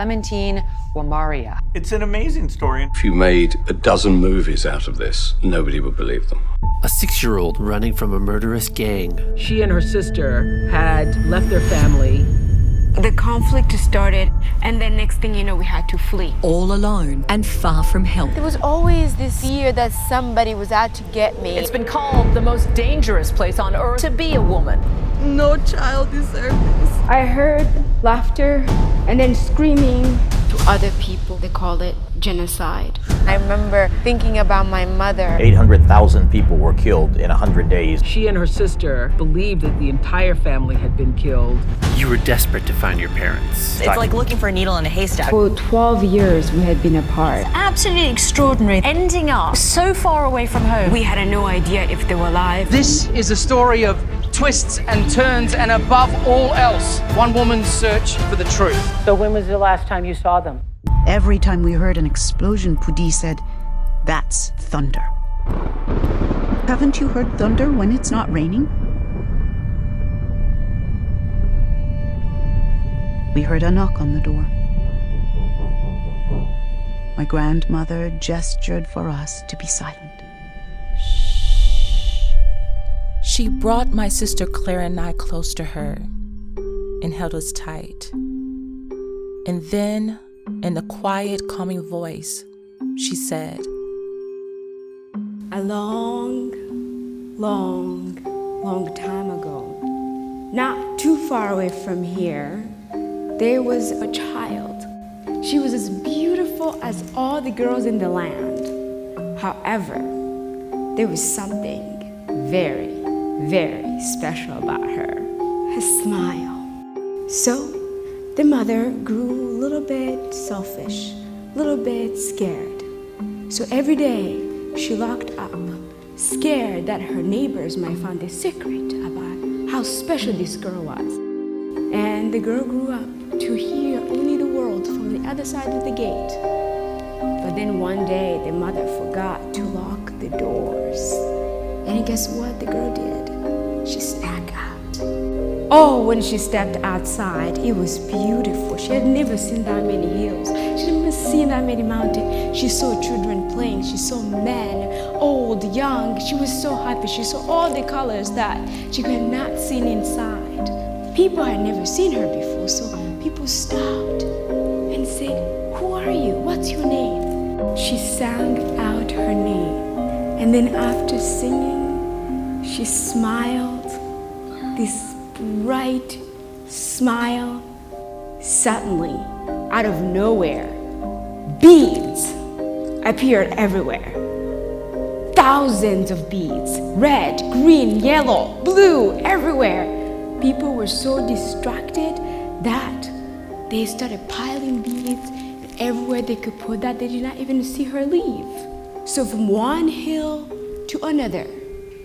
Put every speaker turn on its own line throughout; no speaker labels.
Clemantine Wamariya.
It's an amazing story.
If you made a dozen movies out of this, nobody would believe them.
A 6-year-old running from a murderous gang.
She and her sister had left their family.
The conflict started, and then next thing you know, we had to flee.
All alone and far from help.
There was always this fear that somebody was out to get me.
It's been called the most dangerous place on earth to be a woman.
No child deserves this.
I heard laughter and then screaming.
To other people, they call it genocide.
I remember thinking about my mother.
800,000 people were killed in 100 days.
She and her sister believed that the entire family had been killed.
You were desperate to find your parents.
It's like looking for a needle in a haystack.
For 12 years we had been apart.
Absolutely extraordinary. Ending up so far away from home.
We had no idea if they were alive.
This is a story of twists and turns, and above all else, one woman's search for the truth.
So when was the last time you saw them?
Every time we heard an explosion, Pudi said, "That's thunder." Haven't you heard thunder when it's not raining? We heard a knock on the door. My grandmother gestured for us to be silent.
She brought my sister Claire and I close to her and held us tight. And then, in a quiet, calming voice, she said,
A long time ago, not too far away from here, there was a child. She was as beautiful as all the girls in the land. However, there was something very, very special about her. Her smile. So, the mother grew a little bit selfish, a little bit scared. So every day, she locked up, scared that her neighbors might find a secret about how special this girl was. And the girl grew up to hear only the world from the other side of the gate. But then one day, the mother forgot to lock the doors. And guess what the girl did? She snuck out. Oh, when she stepped outside, it was beautiful. She had never seen that many hills. She had never seen that many mountains. She saw children playing. She saw men, old, young. She was so happy. She saw all the colors that she could not see inside. People had never seen her before, so people stopped and said, "Who are you? What's your name?" She sang out her name. And then after singing, she smiled, this bright smile. Suddenly, out of nowhere, beads appeared everywhere. Thousands of beads, red, green, yellow, blue, everywhere. People were so distracted that they started piling beads everywhere they could put that they did not even see her leave. So from one hill to another,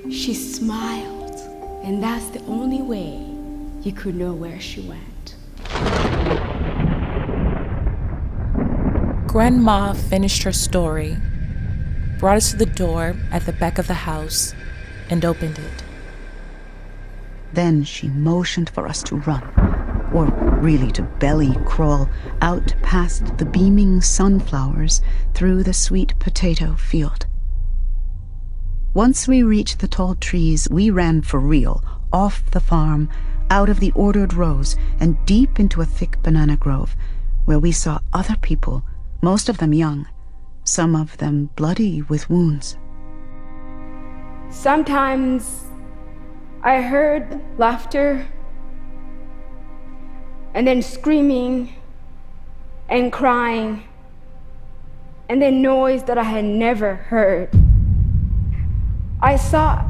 she smiled, and that's the only way you could know where she went.
Grandma finished her story, brought us to the door at the back of the house, and opened it.
Then she motioned for us to run, or really to belly crawl out past the beaming sunflowers through the sweet potato field. Once we reached the tall trees, we ran for real, off the farm, out of the ordered rows, and deep into a thick banana grove, where we saw other people, most of them young, some of them bloody with wounds.
Sometimes I heard laughter and then screaming and crying and then noise that I had never heard. I saw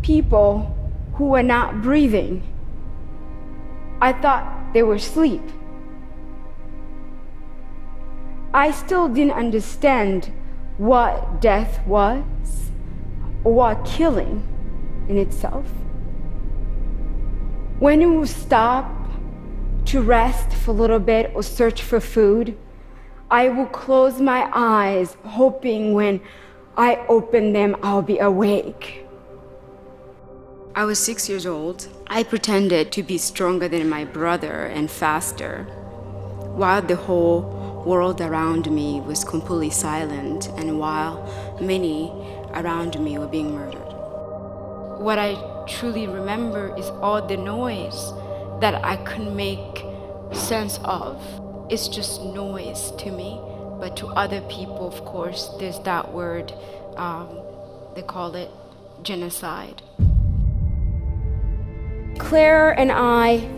people who were not breathing. I thought they were asleep. I still didn't understand what death was or what killing in itself. When we would stop to rest for a little bit or search for food, I would close my eyes, hoping when I open them, I'll be awake.
I was 6 years old. I pretended to be stronger than my brother and faster.
while the whole world around me was completely silent and while many around me were being murdered. What I truly remember is all the noise that I couldn't make sense of. It's just noise to me, but to other people, of course, there's that word, they call it genocide. Claire and I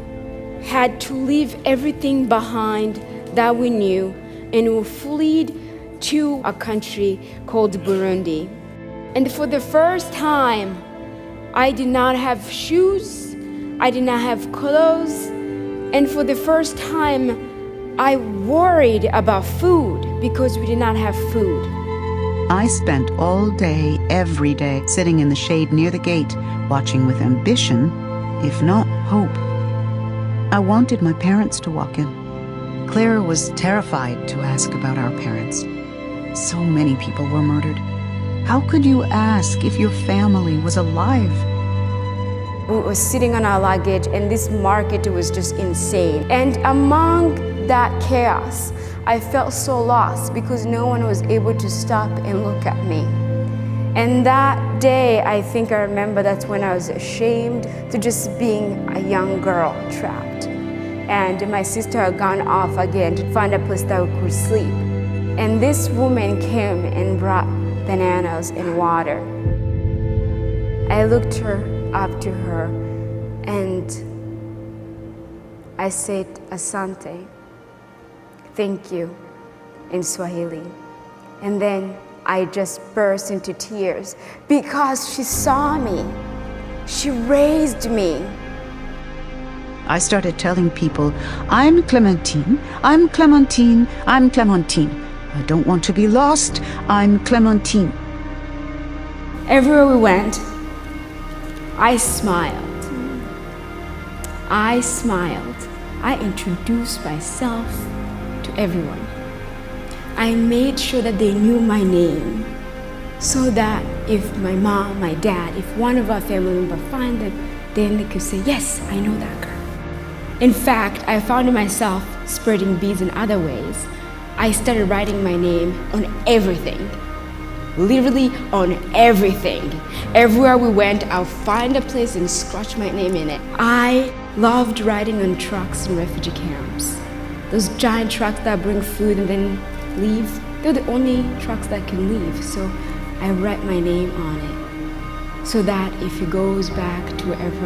had to leave everything behind that we knew and we fled to a country called Burundi. And for the first time, I did not have shoes, I did not have clothes, and for the first time, I worried about food because we did not have food.
I spent all day, every day, sitting in the shade near the gate, watching with ambition, if not hope. I wanted my parents to walk in. Claire was terrified to ask about our parents. So many people were murdered. How could you ask if your family was alive?
We were sitting on our luggage and this market was just insane. And among that chaos, I felt so lost because no one was able to stop and look at me. And that day, I think I remember that's when I was ashamed to just being a young girl trapped. And my sister had gone off again to find a place that we could sleep. And this woman came and brought bananas and water. I looked up to her and I said, Asante, thank you, in Swahili. And then I just burst into tears because she saw me. She raised me.
I started telling people, I'm Clemantine, I'm Clemantine, I'm Clemantine. I don't want to be lost, I'm Clemantine.
Everywhere we went, I smiled. I introduced myself to everyone. I made sure that they knew my name so that if my mom, my dad, if one of our family members find them, then they could say, yes, I know that girl. In fact, I found myself spreading beads in other ways. I started writing my name on everything. Literally on everything. Everywhere we went, I'll find a place and scratch my name in it. I loved riding on trucks in refugee camps. Those giant trucks that bring food and then leave. They're the only trucks that can leave. So I write my name on it so that if it goes back to wherever